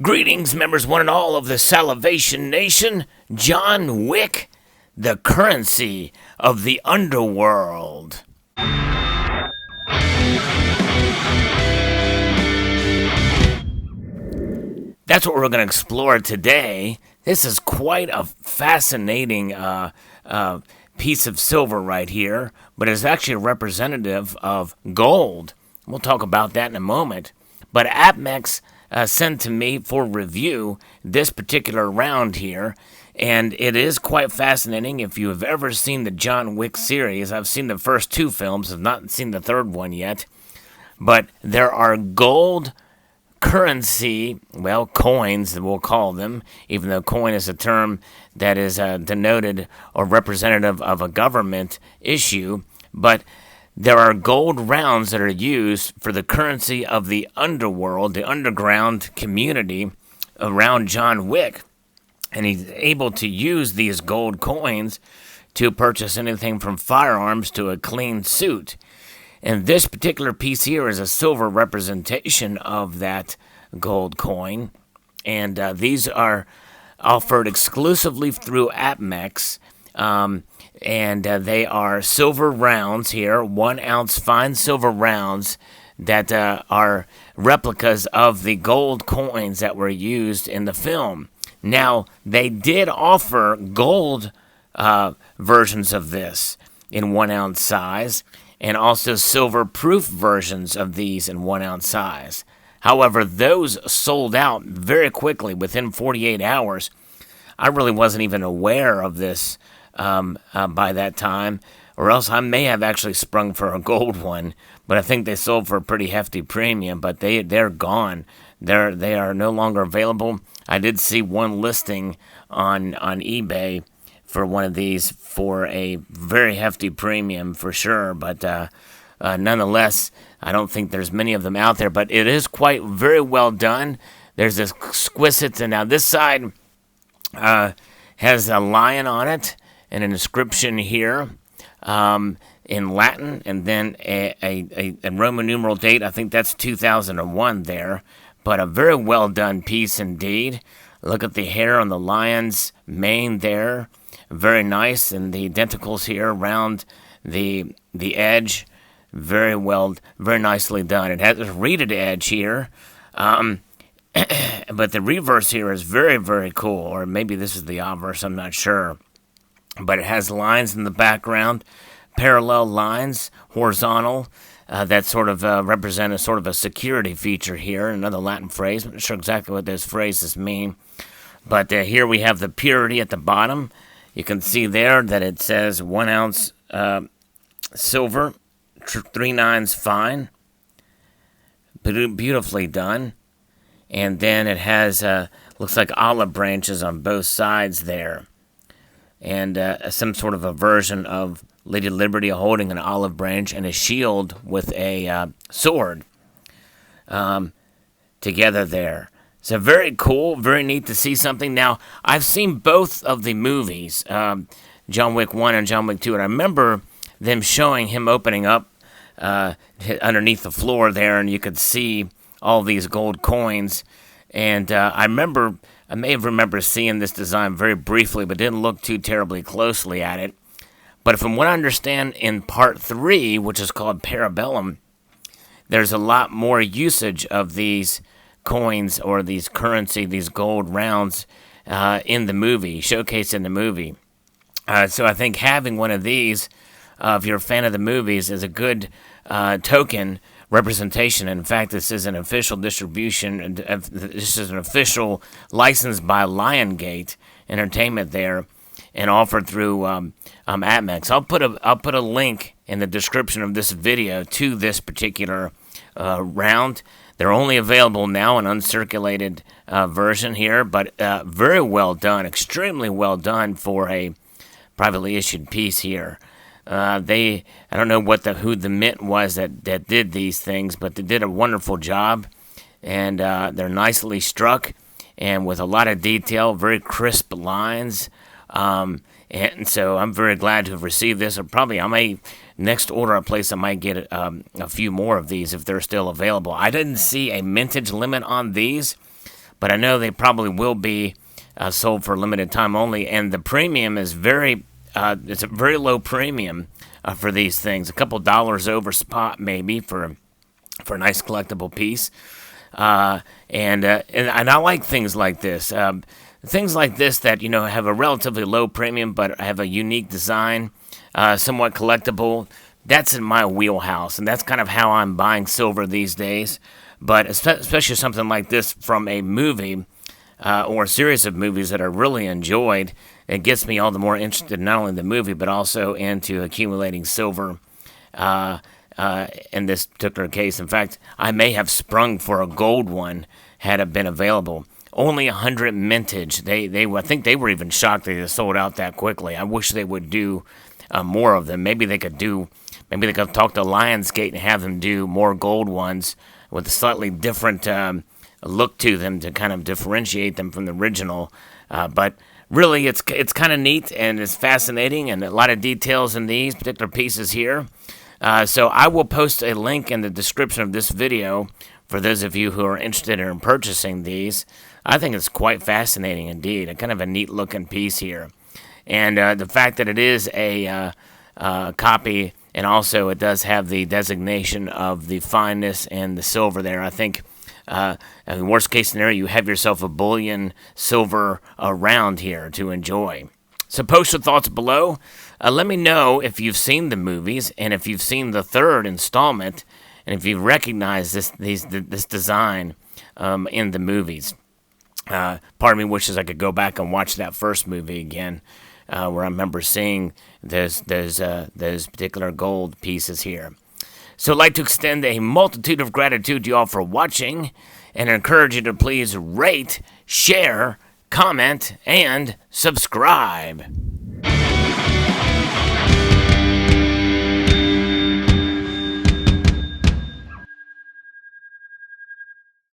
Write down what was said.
Greetings, members one and all of the Salivation Nation. John Wick, the currency of the underworld. That's what we're going to explore today. This is quite a fascinating piece of silver right here, but it's actually a representative of gold. We'll talk about that in a moment. But APMEX sent to me for review this particular round here, and it is quite fascinating. If you have ever seen the John Wick series, I've seen the first two films, I've not seen the third one yet, but there are gold currency, well, coins, we'll call them, even though coin is a term that is denoted or representative of a government issue, but there are gold rounds that are used for the currency of the underworld, the underground community around John Wick. And he's able to use these gold coins to purchase anything from firearms to a clean suit. And this particular piece here is a silver representation of that gold coin. And these are offered exclusively through APMEX. And they are silver rounds here, 1 ounce fine silver rounds that are replicas of the gold coins that were used in the film. Now, they did offer gold versions of this in 1 ounce size, and also silver proof versions of these in 1 ounce size. However, those sold out very quickly within 48 hours. I really wasn't even aware of this by that time, or else I may have actually sprung for a gold one, but I think they sold for a pretty hefty premium, but they're gone. They are no longer available. I did see one listing on eBay for one of these for a very hefty premium for sure, but nonetheless, I don't think there's many of them out there, but it is quite very well done. There's this exquisite, and now this side has a lion on it, and an inscription here in Latin, and then a Roman numeral date. I think that's 2001 there, but a very well done piece indeed. Look at the hair on the lion's mane there, very nice, and the denticles here around the edge, very nicely done. It has a reeded edge here, but the reverse here is very, very cool, or maybe this is the obverse, I'm not sure. But it has lines in the background, parallel lines, horizontal, that sort of represent a sort of a security feature here, another Latin phrase. I'm not sure exactly what those phrases mean. But here we have the purity at the bottom. You can see there that it says 1 ounce silver, 3 nines fine, beautifully done. And then it has, looks like olive branches on both sides there. And some sort of a version of Lady Liberty holding an olive branch and a shield with a sword together there. So very cool, very neat to see something. Now, I've seen both of the movies, John Wick 1 and John Wick 2, and I remember them showing him opening up underneath the floor there, and you could see all these gold coins. And I may have remembered seeing this design very briefly, but didn't look too terribly closely at it. But from what I understand, in part 3, which is called Parabellum, there's a lot more usage of these coins or these gold rounds in the movie, showcased in the movie. So I think having one of these, if you're a fan of the movies, is a good token representation. In fact, this is an official distribution. This is an official license by Liongate Entertainment there, and offered through APMEX. I'll put a link in the description of this video to this particular round. They're only available now in uncirculated version here, but very well done, extremely well done for a privately issued piece here. I don't know who the mint was that did these things, but they did a wonderful job, and they're nicely struck, and with a lot of detail, very crisp lines, and so I'm very glad to have received this. Next order I place, I might get a few more of these if they're still available. I didn't see a mintage limit on these, but I know they probably will be sold for a limited time only, and the premium is it's a very low premium for these things, a couple dollars over spot maybe for a nice collectible piece. And I like things like this. Things like this that, have a relatively low premium but have a unique design, somewhat collectible. That's in my wheelhouse, and that's kind of how I'm buying silver these days. But especially something like this from a movie or a series of movies that I really enjoyed, it gets me all the more interested not only in the movie but also into accumulating silver. In this particular case, in fact, I may have sprung for a gold one had it been available. Only 100 mintage. I think they were even shocked they sold out that quickly. I wish they would do more of them. Maybe they could talk to Lionsgate and have them do more gold ones with a slightly different look to them to kind of differentiate them from the original. But really, it's kind of neat and it's fascinating, and a lot of details in these particular pieces here. So I will post a link in the description of this video for those of you who are interested in purchasing these. I think it's quite fascinating indeed. A kind of a neat looking piece here. And the fact that it is a copy, and also it does have the designation of the fineness and the silver there. I think in the worst case scenario, you have yourself a bullion silver round here to enjoy. So post your thoughts below. Let me know if you've seen the movies and if you've seen the third installment and if you recognize this design in the movies. Part of me wishes I could go back and watch that first movie again, where I remember seeing those particular gold pieces here. So I'd like to extend a multitude of gratitude to you all for watching and encourage you to please rate, share, comment, and subscribe.